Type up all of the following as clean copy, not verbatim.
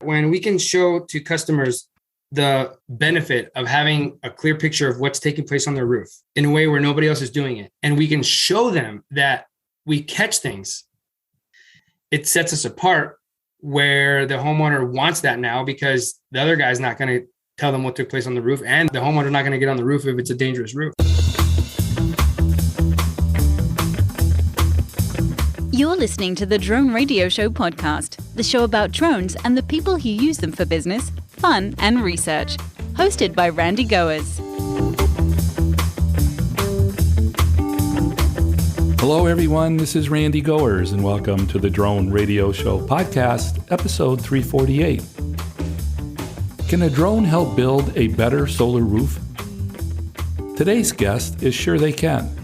When we can show to customers the benefit of having a clear picture of what's taking place on their roof in a way where nobody else is doing it, and we can show them that we catch things, it sets us apart where the homeowner wants that now, because the other guy's not going to tell them what took place on the roof, and the homeowner's not going to get on the roof if it's a dangerous roof. You're listening to the Drone Radio Show podcast, the show about drones and the people who use them for business, fun, and research. Hosted by Randy Goers. Hello, everyone. This is Randy Goers, and welcome to the Drone Radio Show podcast, episode 348. Can a drone help build a better solar roof? Today's guest is sure they can.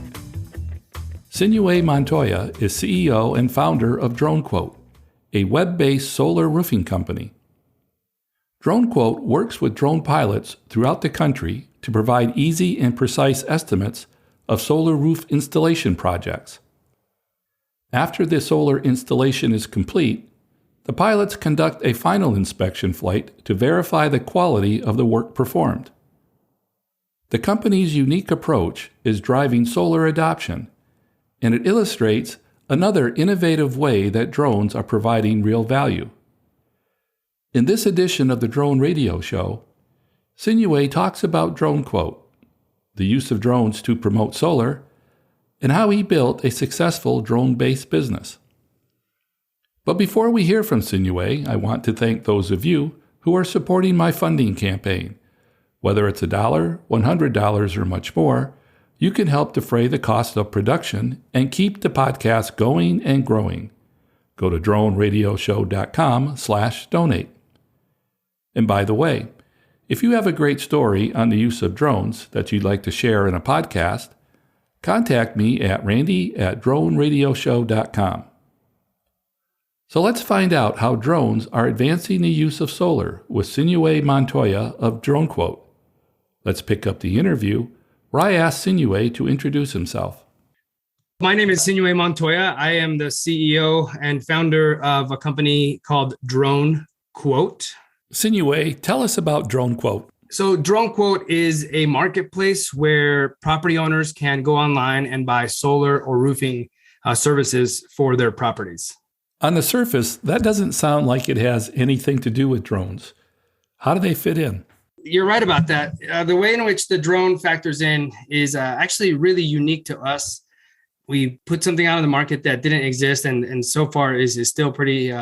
Sinuhe Montoya is CEO and founder of DroneQuote, a web-based solar roofing company. DroneQuote works with drone pilots throughout the country to provide easy and precise estimates of solar roof installation projects. After the solar installation is complete, the pilots conduct a final inspection flight to verify the quality of the work performed. The company's unique approach is driving solar adoption, and it illustrates another innovative way that drones are providing real value. In this edition of the Drone Radio Show, Sinuhe talks about DroneQuote, the use of drones to promote solar, and how he built a successful drone-based business. But before we hear from Sinuhe, I want to thank those of you who are supporting my funding campaign. Whether it's $1, $100, or much more, you can help defray the cost of production and keep the podcast going and growing. Go to droneradioshow.com/donate. And by the way, if you have a great story on the use of drones that you'd like to share in a podcast, contact me at randy@droneradioshow.com. So let's find out how drones are advancing the use of solar with Sinuhe Montoya of DroneQuote. Let's pick up the interview where I asked Sinuhe to introduce himself. My name is Sinuhe Montoya. I am the CEO and founder of a company called DroneQuote. Sinuhe, tell us about DroneQuote. So DroneQuote is a marketplace where property owners can go online and buy solar or roofing services for their properties. On the surface, that doesn't sound like it has anything to do with drones. How do they fit in? You're right about that. The way in which the drone factors in is actually really unique to us. We put something out in the market that didn't exist and so far is still pretty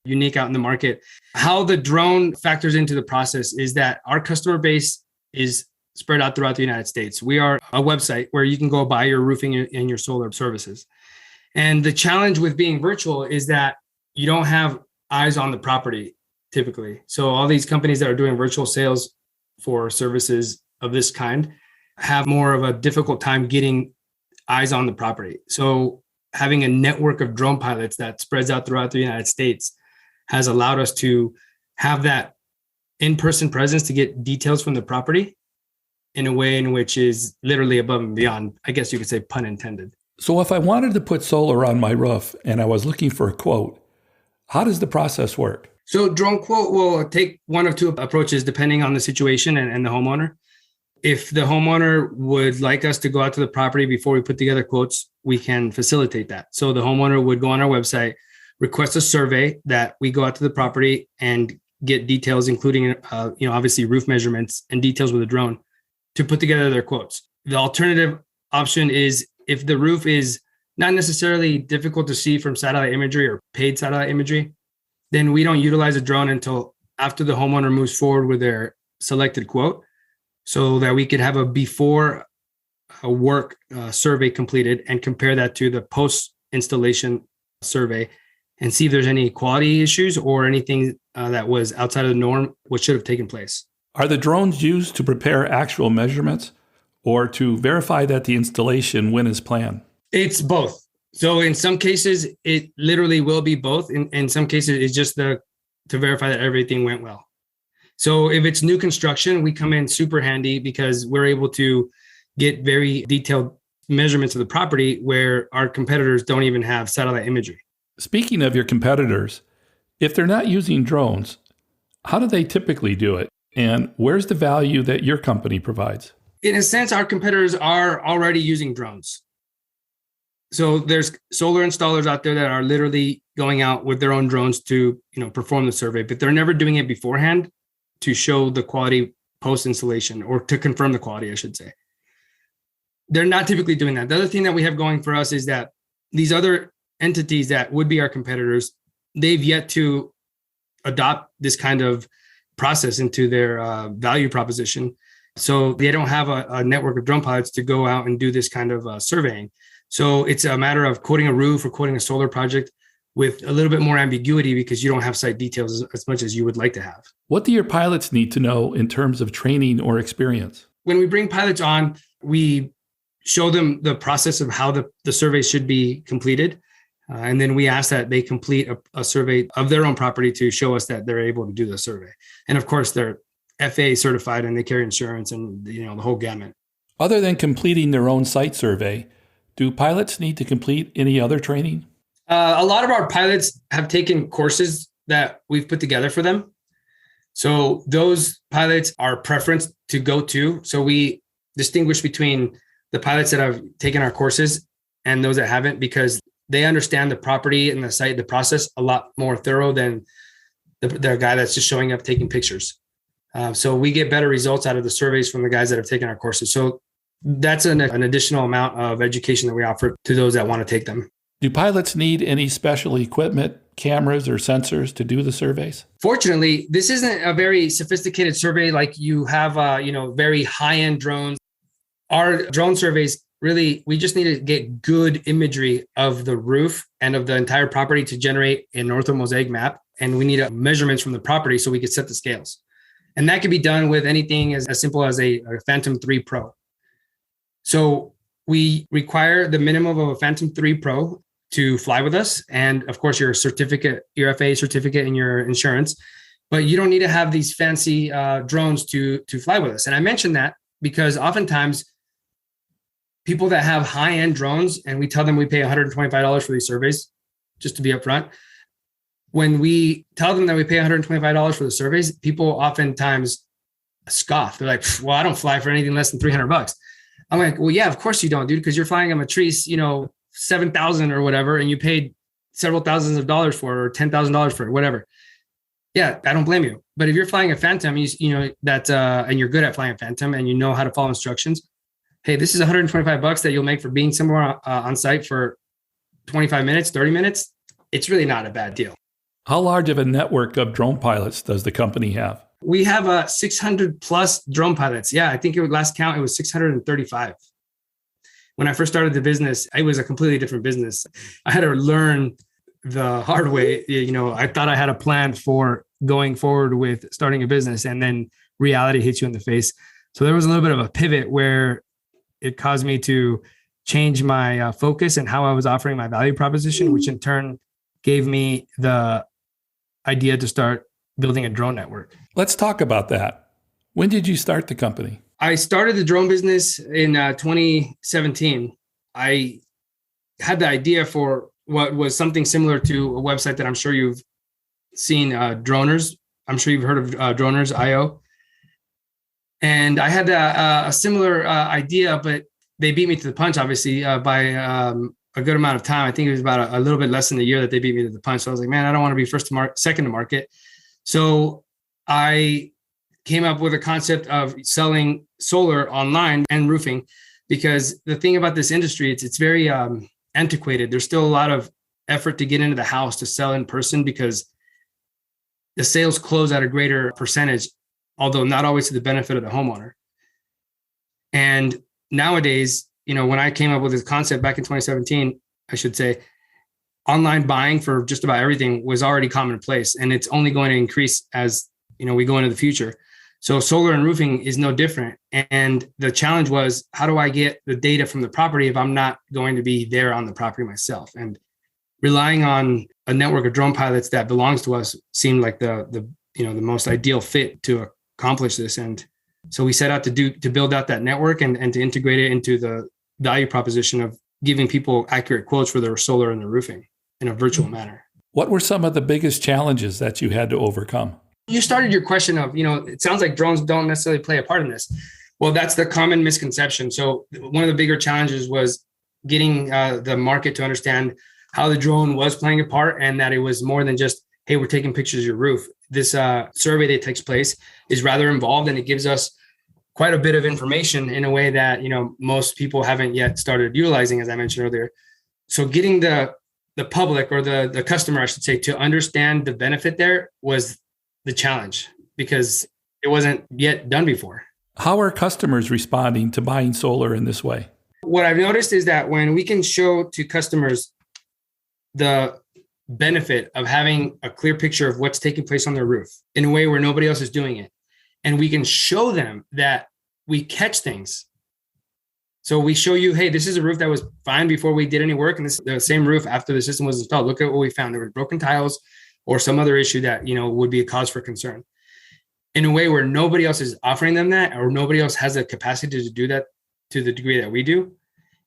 unique out in the market. How the drone factors into the process is that our customer base is spread out throughout the United States. We are a website where you can go buy your roofing and your solar services. And the challenge with being virtual is that you don't have eyes on the property typically. So all these companies that are doing virtual sales for services of this kind have more of a difficult time getting eyes on the property. So having a network of drone pilots that spreads out throughout the United States has allowed us to have that in-person presence to get details from the property in a way in which is literally above and beyond, I guess you could say, pun intended. So if I wanted to put solar on my roof and I was looking for a quote, how does the process work? So DroneQuote will take one of two approaches depending on the situation and the homeowner. If the homeowner would like us to go out to the property before we put together quotes, we can facilitate that. So the homeowner would go on our website, request a survey that we go out to the property and get details, including, obviously roof measurements and details with a drone to put together their quotes. The alternative option is if the roof is not necessarily difficult to see from satellite imagery or paid satellite imagery, then we don't utilize a drone until after the homeowner moves forward with their selected quote so that we could have a before work survey completed and compare that to the post-installation survey and see if there's any quality issues or anything that was outside of the norm, what should have taken place. Are the drones used to prepare actual measurements or to verify that the installation went as planned? It's both. So in some cases, it literally will be both. In some cases, it's just to verify that everything went well. So if it's new construction, we come in super handy because we're able to get very detailed measurements of the property where our competitors don't even have satellite imagery. Speaking of your competitors, if they're not using drones, How do they typically do it? And where's the value that your company provides? In a sense, our competitors are already using drones. So there's solar installers out there that are literally going out with their own drones to, perform the survey, but they're never doing it beforehand to show the quality post-installation, or to confirm the quality, I should say. They're not typically doing that. The other thing that we have going for us is that these other entities that would be our competitors, they've yet to adopt this kind of process into their value proposition. So they don't have a network of drone pilots to go out and do this kind of surveying. So it's a matter of quoting a roof or quoting a solar project with a little bit more ambiguity because you don't have site details as much as you would like to have. What do your pilots need to know in terms of training or experience? When we bring pilots on, we show them the process of how the survey should be completed. And then we ask that they complete a survey of their own property to show us that they're able to do the survey. And of course, they're FAA certified and they carry insurance and the whole gamut. Other than completing their own site survey, do pilots need to complete any other training? A lot of our pilots have taken courses that we've put together for them. So those pilots are preference to go to. So we distinguish between the pilots that have taken our courses and those that haven't, because they understand the property and the site, the process a lot more thorough than the guy that's just showing up taking pictures. So we get better results out of the surveys from the guys that have taken our courses. So that's an additional amount of education that we offer to those that want to take them. Do pilots need any special equipment, cameras or sensors to do the surveys? Fortunately, this isn't a very sophisticated survey like you have, very high-end drones. Our drone surveys, really, we just need to get good imagery of the roof and of the entire property to generate an orthomosaic map. And we need measurements from the property so we can set the scales. And that can be done with anything as simple as a Phantom 3 Pro. So we require the minimum of a Phantom 3 Pro to fly with us. And of course, your certificate, your FAA certificate and your insurance. But you don't need to have these fancy drones to fly with us. And I mentioned that because oftentimes people that have high-end drones, and we tell them we pay $125 for these surveys, just to be upfront. When we tell them that we pay $125 for the surveys, people oftentimes scoff. They're like, well, I don't fly for anything less than $300. I'm like, well, yeah, of course you don't, dude, because you're flying a Matrice, $7,000 or whatever, and you paid several thousands of dollars for it, or $10,000 for it, whatever. Yeah, I don't blame you. But if you're flying a Phantom, and you're good at flying a Phantom and you know how to follow instructions, hey, this is $125 that you'll make for being somewhere on site for 25 minutes, 30 minutes. It's really not a bad deal. How large of a network of drone pilots does the company have? We have 600 plus drone pilots. Yeah, I think last count, it was 635. When I first started the business, it was a completely different business. I had to learn the hard way. I thought I had a plan for going forward with starting a business, and then reality hits you in the face. So there was a little bit of a pivot where it caused me to change my focus and how I was offering my value proposition, which in turn gave me the idea to start building a drone network. Let's talk about that. When did you start the company? I started the drone business in 2017. I had the idea for what was something similar to a website that I'm sure you've seen, Droners. I'm sure you've heard of Droners.io. And I had a similar idea, but they beat me to the punch, obviously, by a good amount of time. I think it was about a little bit less than a year that they beat me to the punch. So I was like, man, I don't want to be second to market. So I came up with a concept of selling solar online and roofing, because the thing about this industry, it's very antiquated. There's still a lot of effort to get into the house to sell in person, because the sales close at a greater percentage, although not always to the benefit of the homeowner. And nowadays, when I came up with this concept back in 2017, I should say, online buying for just about everything was already commonplace, and it's only going to increase as we go into the future. So solar and roofing is no different. And the challenge was, how do I get the data from the property if I'm not going to be there on the property myself? And relying on a network of drone pilots that belongs to us seemed like the most ideal fit to accomplish this. And so we set out to build out that network and to integrate it into the value proposition of giving people accurate quotes for their solar and their roofing in a virtual manner. What were some of the biggest challenges that you had to overcome? You started your question of, it sounds like drones don't necessarily play a part in this. Well, that's the common misconception. So one of the bigger challenges was getting the market to understand how the drone was playing a part, and that it was more than just, hey, we're taking pictures of your roof. This survey that takes place is rather involved, and it gives us quite a bit of information in a way that, most people haven't yet started utilizing, as I mentioned earlier. So getting the public, or the customer, I should say, to understand the benefit there was the challenge, because it wasn't yet done before. How are customers responding to buying solar in this way? What I've noticed is that when we can show to customers the benefit of having a clear picture of what's taking place on their roof in a way where nobody else is doing it, and we can show them that we catch things. So we show you, hey, this is a roof that was fine before we did any work, and this is the same roof after the system was installed. Look at what we found. There were broken tiles or some other issue that, would be a cause for concern. In a way where nobody else is offering them that, or nobody else has the capacity to do that to the degree that we do,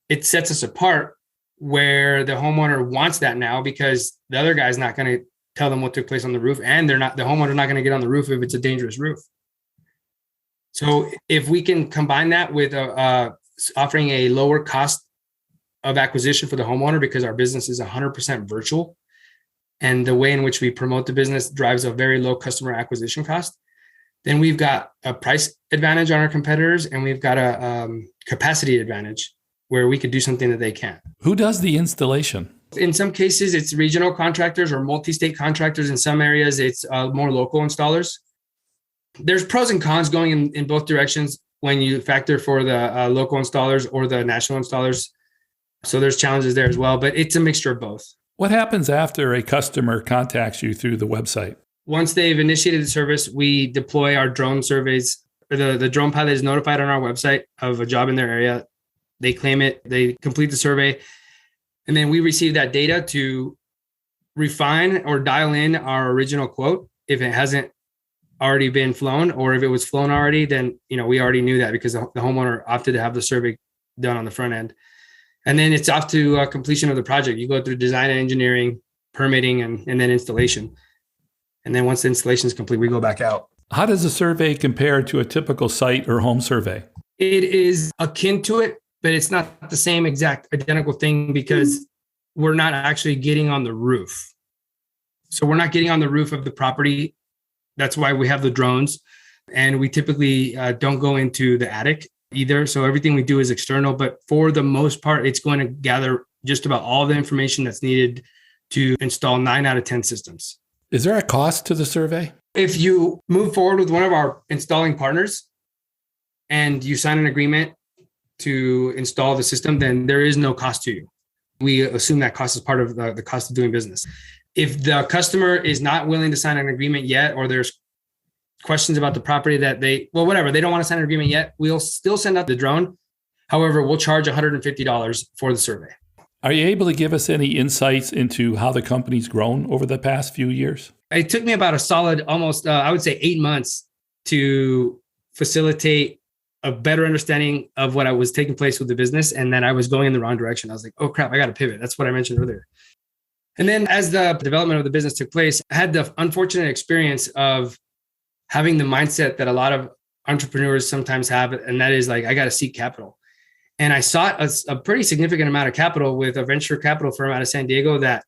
it sets us apart, where the homeowner wants that now, because the other guy's not going to tell them what took place on the roof, and the homeowner's not going to get on the roof if it's a dangerous roof. So if we can combine that with offering a lower cost of acquisition for the homeowner, because our business is 100% virtual, and the way in which we promote the business drives a very low customer acquisition cost, then we've got a price advantage on our competitors, and we've got a capacity advantage where we could do something that they can't. Who does the installation? In some cases, it's regional contractors or multi-state contractors. In some areas, it's more local installers. There's pros and cons going in both directions when you factor for the local installers or the national installers. So there's challenges there as well, but it's a mixture of both. What happens after a customer contacts you through the website? Once they've initiated the service, we deploy our drone surveys. The drone pilot is notified on our website of a job in their area. They claim it, they complete the survey, and then we receive that data to refine or dial in our original quote if it hasn't already been flown, or if it was flown already, then we already knew that because the homeowner opted to have the survey done on the front end. And then it's off to completion of the project. You go through design and engineering, permitting, and then installation. And then once the installation is complete, we go back out. How does a survey compare to a typical site or home survey? It is akin to it, but it's not the same exact identical thing, because we're not actually getting on the roof. So we're not getting on the roof of the property. That's why we have the drones. And we typically don't go into the attic either. So everything we do is external, but for the most part, it's going to gather just about all the information that's needed to install 9 out of 10 systems. Is there a cost to the survey? If you move forward with one of our installing partners and you sign an agreement to install the system, then there is no cost to you. We assume that cost is part of the cost of doing business. If the customer is not willing to sign an agreement yet, or there's questions about the property that they don't want to sign an agreement yet, we'll still send out the drone. However, we'll charge $150 for the survey. Are you able to give us any insights into how the company's grown over the past few years? It took me about a solid, almost, I would say 8 months to facilitate a better understanding of what was taking place with the business, and that I was going in the wrong direction. I was like, oh crap, I got to pivot. That's what I mentioned earlier. And then as the development of the business took place, I had the unfortunate experience of having the mindset that a lot of entrepreneurs sometimes have, and that is like, I got to seek capital. And I sought a pretty significant amount of capital with a venture capital firm out of San Diego that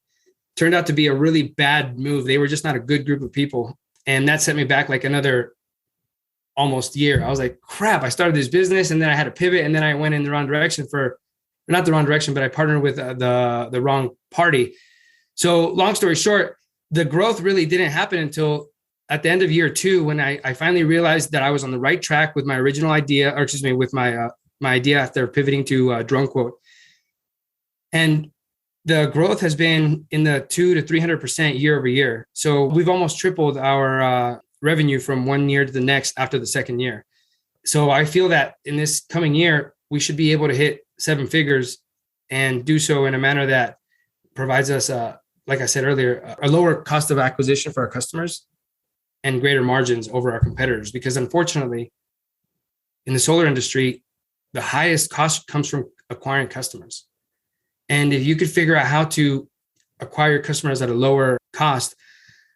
turned out to be a really bad move. They were just not a good group of people. And that set me back like another almost year. I was like, crap, I started this business and then I had to pivot, and then I went in the wrong direction not the wrong direction, but I partnered with the wrong party. So long story short, the growth really didn't happen until at the end of year 2, when I finally realized that I was on the right track with my original idea, with my idea after pivoting to drone quote. And the growth has been in the 200 to 300% year over year. So we've almost tripled our revenue from one year to the next after the second year. So I feel that in this coming year, we should be able to hit 7 figures and do so in a manner that provides us, like I said earlier, a lower cost of acquisition for our customers and greater margins over our competitors. Because unfortunately, in the solar industry, the highest cost comes from acquiring customers. And if you could figure out how to acquire customers at a lower cost,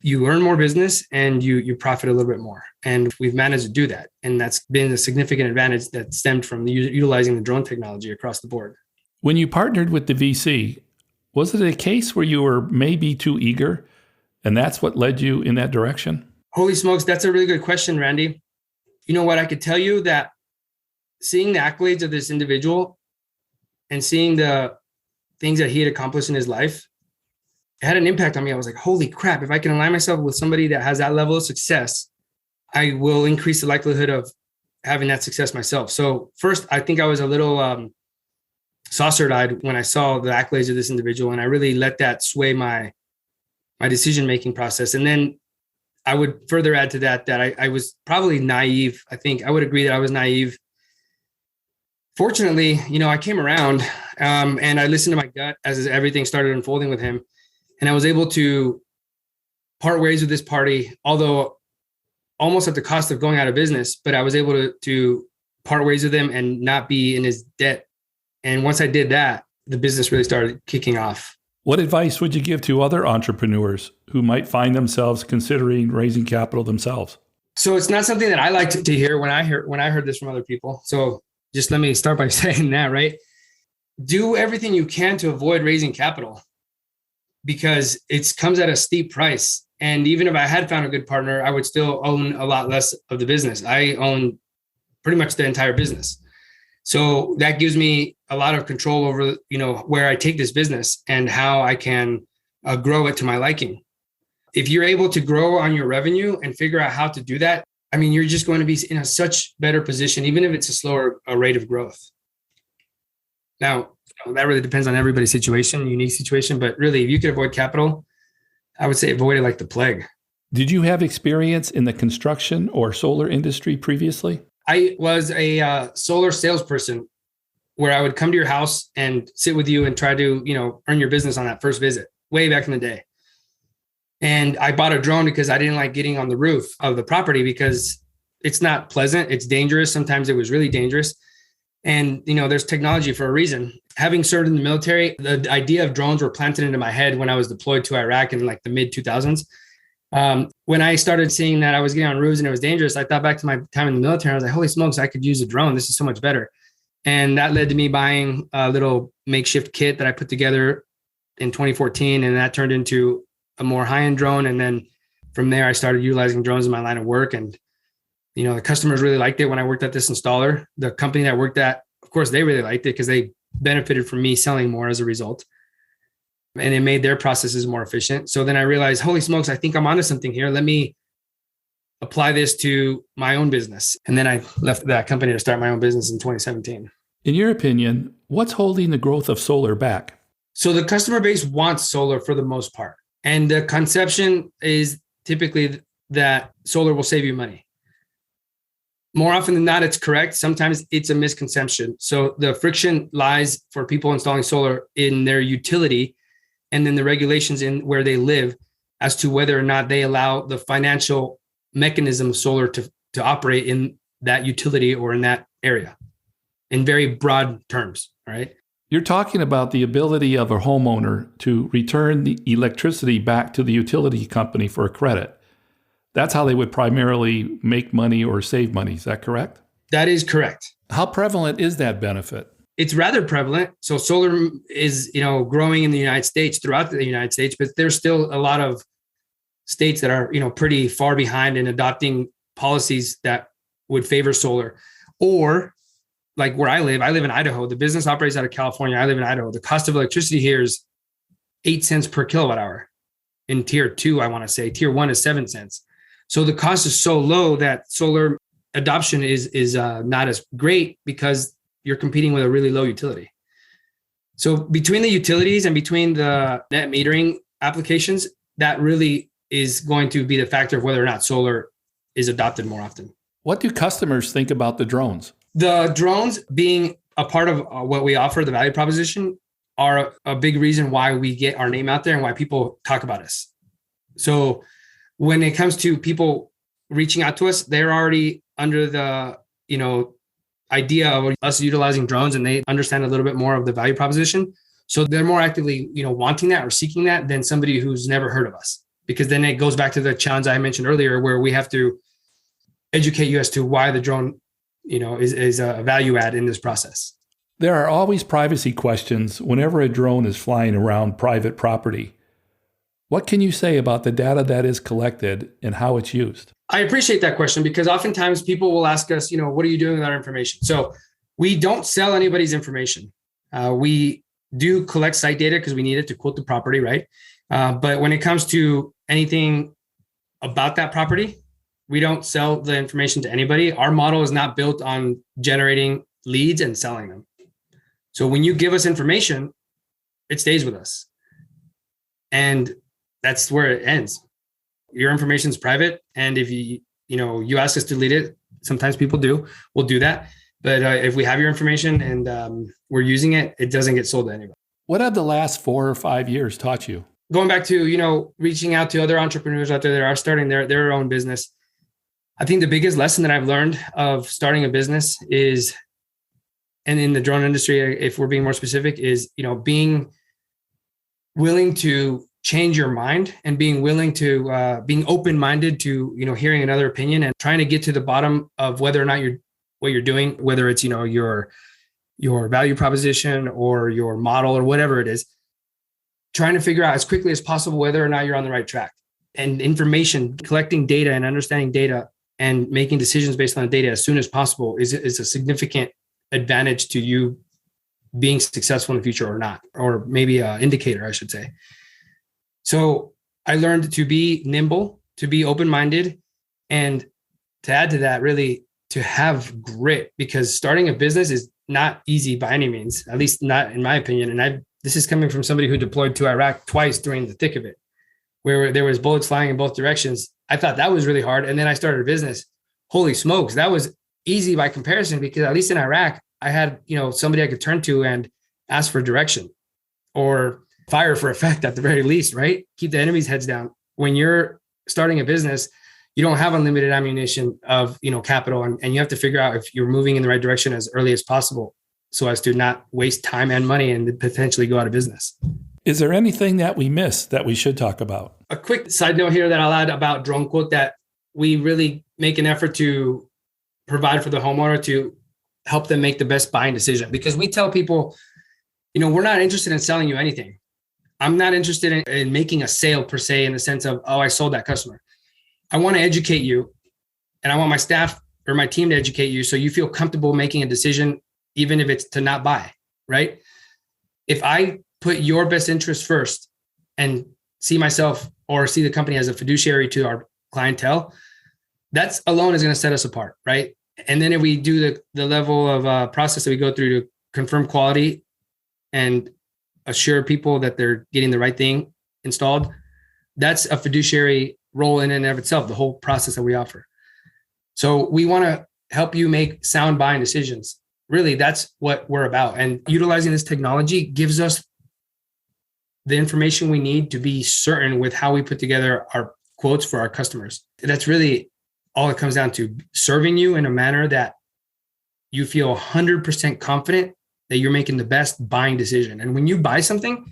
you earn more business and you profit a little bit more. And we've managed to do that. And that's been a significant advantage that stemmed from utilizing the drone technology across the board. When you partnered with the VC, was it a case where you were maybe too eager and that's what led you in that direction? Holy smokes, that's a really good question, Randy. You know what? I could tell you that seeing the accolades of this individual and seeing the things that he had accomplished in his life, it had an impact on me. I was like, holy crap, if I can align myself with somebody that has that level of success, I will increase the likelihood of having that success myself. So first, I think I was a little saucer-eyed when I saw the accolades of this individual, and I really let that sway my decision-making process. And then I would further add to that I was probably naive. I think I would agree that I was naive. Fortunately, I came around and I listened to my gut as everything started unfolding with him. And I was able to part ways with this party, although almost at the cost of going out of business, but I was able to part ways with him and not be in his debt. And once I did that, the business really started kicking off. What advice would you give to other entrepreneurs who might find themselves considering raising capital themselves? So it's not something that I like to hear when I heard this from other people. So just let me start by saying that, right? Do everything you can to avoid raising capital because it comes at a steep price. And even if I had found a good partner, I would still own a lot less of the business. I own pretty much the entire business. So that gives me a lot of control over, where I take this business and how I can grow it to my liking. If you're able to grow on your revenue and figure out how to do that, I mean, you're just going to be in a such better position, even if it's a slower rate of growth. Now, that really depends on everybody's situation, unique situation. But really, if you could avoid capital, I would say avoid it like the plague. Did you have experience in the construction or solar industry previously? I was a solar salesperson where I would come to your house and sit with you and try to, earn your business on that first visit way back in the day. And I bought a drone because I didn't like getting on the roof of the property because it's not pleasant. It's dangerous. Sometimes it was really dangerous. And, there's technology for a reason. Having served in the military, the idea of drones were planted into my head when I was deployed to Iraq in like the mid 2000s. When I started seeing that I was getting on roofs and it was dangerous, I thought back to my time in the military. I was like, holy smokes, I could use a drone. This is so much better. And that led to me buying a little makeshift kit that I put together in 2014. And that turned into a more high-end drone. And then from there, I started utilizing drones in my line of work. And, the customers really liked it when I worked at this installer. The company that I worked at, of course, they really liked it because they benefited from me selling more as a result. And it made their processes more efficient. So then I realized, holy smokes, I think I'm onto something here. Let me apply this to my own business. And then I left that company to start my own business in 2017. In your opinion, what's holding the growth of solar back? So the customer base wants solar for the most part. And the conception is typically that solar will save you money. More often than not, it's correct. Sometimes it's a misconception. So the friction lies for people installing solar in their utility and then the regulations in where they live as to whether or not they allow the financial mechanism of solar to operate in that utility or in that area in very broad terms, right? You're talking about the ability of a homeowner to return the electricity back to the utility company for a credit. That's how they would primarily make money or save money. Is that correct? That is correct. How prevalent is that benefit? It's rather prevalent. So solar is, growing in the United States, throughout the United States, but there's still a lot of states that are, pretty far behind in adopting policies that would favor solar. Or like where I live in Idaho. The business operates out of California. I live in Idaho. The cost of electricity here is 8 cents per kilowatt hour. In tier 2, I want to say tier 1 is 7 cents. So the cost is so low that solar adoption is not as great because you're competing with a really low utility. So between the utilities and between the net metering applications, that really is going to be the factor of whether or not solar is adopted more often. What do customers think about the drones? The drones being a part of what we offer, the value proposition, are a big reason why we get our name out there and why people talk about us. So when it comes to people reaching out to us, they're already under the, idea of us utilizing drones and they understand a little bit more of the value proposition. So they're more actively, wanting that or seeking that than somebody who's never heard of us. because then it goes back to the challenge I mentioned earlier, where we have to educate you as to why the drone, is a value add in this process. There are always privacy questions whenever a drone is flying around private property. What can you say about the data that is collected and how it's used? I appreciate that question, because oftentimes people will ask us, what are you doing with our information? So we don't sell anybody's information. We do collect site data because we need it to quote the property, right? But when it comes to anything about that property, we don't sell the information to anybody. Our model is not built on generating leads and selling them. So when you give us information, it stays with us. And that's where it ends. Your information is private. And if you ask us to delete it, sometimes people do, we'll do that. But if we have your information and we're using it, it doesn't get sold to anybody. What have the last 4 or 5 years taught you? Going back to, reaching out to other entrepreneurs out there that are starting their own business. I think the biggest lesson that I've learned of starting a business is, and in the drone industry, if we're being more specific, is, being willing to change your mind and being willing to, being open-minded to, hearing another opinion and trying to get to the bottom of whether or not what you're doing, whether it's, your value proposition or your model or whatever it is, trying to figure out as quickly as possible whether or not you're on the right track. And information, collecting data and understanding data and making decisions based on the data as soon as possible is a significant advantage to you being successful in the future or not, or maybe an indicator, I should say. So I learned to be nimble, to be open-minded, and to add to that, really to have grit, because starting a business is not easy by any means, at least not in my opinion. And this is coming from somebody who deployed to Iraq twice during the thick of it, where there was bullets flying in both directions. I thought that was really hard. And then I started a business. Holy smokes, that was easy by comparison, because at least in Iraq, I had, somebody I could turn to and ask for direction or fire for effect at the very least, right? Keep the enemy's heads down. When you're starting a business, you don't have unlimited ammunition of, capital, and you have to figure out if you're moving in the right direction as early as possible so as to not waste time and money and potentially go out of business. Is there anything that we missed that we should talk about? A quick side note here that I'll add about Drone Quote, that we really make an effort to provide for the homeowner to help them make the best buying decision. Because we tell people, we're not interested in selling you anything. I'm not interested in making a sale per se, in the sense of, I sold that customer. I want to educate you, and I want my staff or my team to educate you so you feel comfortable making a decision, even if it's to not buy, right? If I put your best interest first and see myself or see the company as a fiduciary to our clientele, that's alone is going to set us apart, right? And then if we do the level of process that we go through to confirm quality and assure people that they're getting the right thing installed, that's a fiduciary role in and of itself, the whole process that we offer. So we want to help you make sound buying decisions. Really, that's what we're about. And utilizing this technology gives us the information we need to be certain with how we put together our quotes for our customers. That's really all it comes down to, serving you in a manner that you feel 100% confident that you're making the best buying decision. And when you buy something,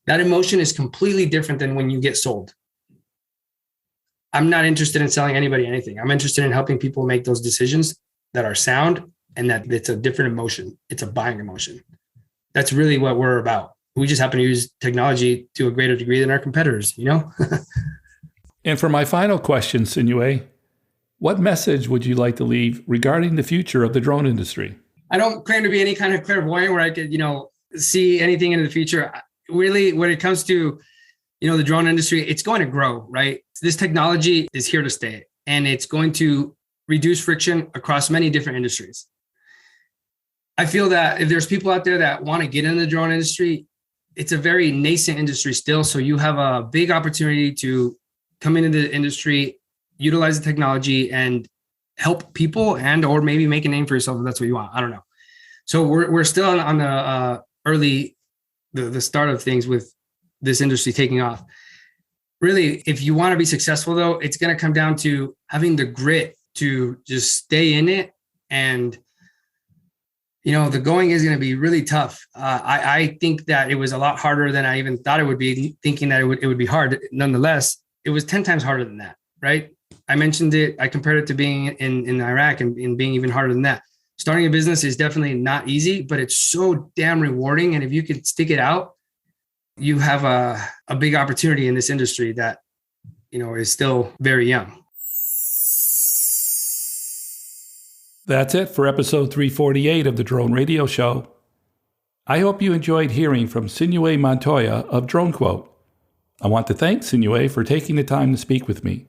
that emotion is completely different than when you get sold. I'm not interested in selling anybody anything. I'm interested in helping people make those decisions that are sound and that it's a different emotion. It's a buying emotion. That's really what we're about. We just happen to use technology to a greater degree than our competitors, And for my final question, Sinuhe, what message would you like to leave regarding the future of the drone industry? I don't claim to be any kind of clairvoyant where I could, see anything into the future. Really, when it comes to, the drone industry, it's going to grow, right? This technology is here to stay, and it's going to reduce friction across many different industries. I feel that if there's people out there that want to get in the drone industry, it's a very nascent industry still. So you have a big opportunity to come into the industry, utilize the technology, and help people, and or maybe make a name for yourself if that's what you want. I don't know. So we're still on the early, the start of things with this industry taking off. Really, if you want to be successful, though, it's going to come down to having the grit to just stay in it. And, the going is going to be really tough. I think that it was a lot harder than I even thought it would be, thinking that it would be hard. Nonetheless, it was 10 times harder than that, right? I mentioned it. I compared it to being in Iraq and being even harder than that. Starting a business is definitely not easy, but it's so damn rewarding. And if you could stick it out, you have a big opportunity in this industry that, is still very young. That's it for episode 348 of the Drone Radio Show. I hope you enjoyed hearing from Sinuhe Montoya of Drone Quote. I want to thank Sinuhe for taking the time to speak with me.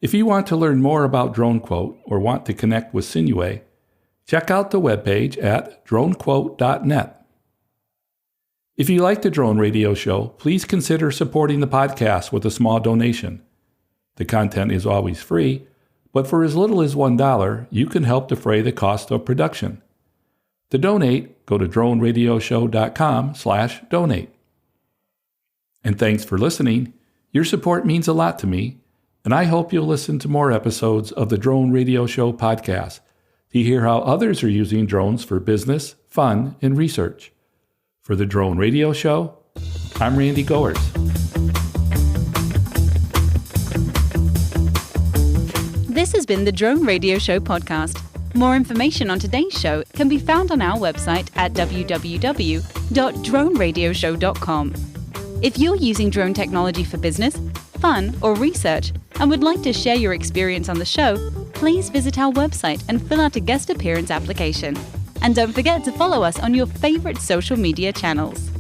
If you want to learn more about Drone Quote or want to connect with Sinuhe, check out the webpage at dronequote.net. If you like the Drone Radio Show, please consider supporting the podcast with a small donation. The content is always free, but for as little as $1, you can help defray the cost of production. To donate, go to droneradioshow.com/donate. And thanks for listening. Your support means a lot to me, and I hope you'll listen to more episodes of the Drone Radio Show podcast to hear how others are using drones for business, fun, and research. For the Drone Radio Show, I'm Randy Goers. This has been the Drone Radio Show podcast. More information on today's show can be found on our website at www.droneradioshow.com. If you're using drone technology for business, fun, or research and would like to share your experience on the show, please visit our website and fill out a guest appearance application. And don't forget to follow us on your favorite social media channels.